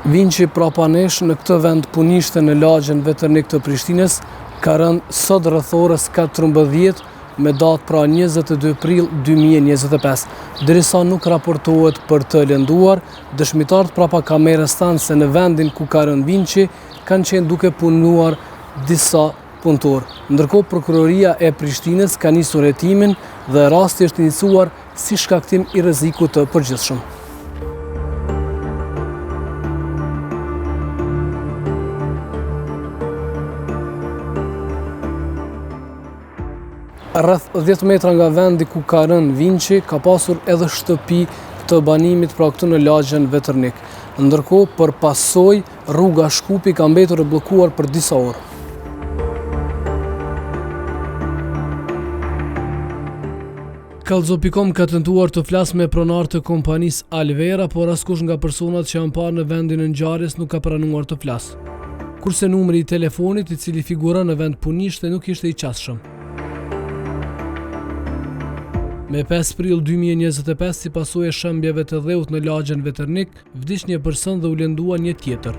Vinçi prapanesh në këtë vend punishte në lagjen Veternik të Prishtinës ka rënë sot rreth orës 14 me datë pra 22 prill 2025. Derisa nuk raportohet për të lënduar, dëshmitarët prapa kamerës tanë se në vendin ku ka rënë Vinçi kanë qenë duke punuar disa punëtor. Ndërkohë prokuroria e Prishtinës ka nisur hetimin dhe rasti është iniciuar si shkaktim i rrezikut të përgjithshëm. Rreth 10 metra nga vendi ku ka rënë Vinçi ka pasur edhe shtëpi të banimit pra këtu në lagjen Veternik. Ndërkohë për pasojë rruga Shkupi ka mbetur e bllokuar për disa orë. Kallzo.com ka tentuar të flasë me pronar të kompanisë Alvera, por askush nga personat që janë parë në vendin e ngjarjes nuk ka pranuar të flasë. Kurse numri i telefonit i cili figuron në vend punishte nuk ishte i qasshëm. Me 5 prill 2025, si pasojë e shembjeve të dheut në lagjen Veternik, vdiq një person dhe u lëndua një tjetër.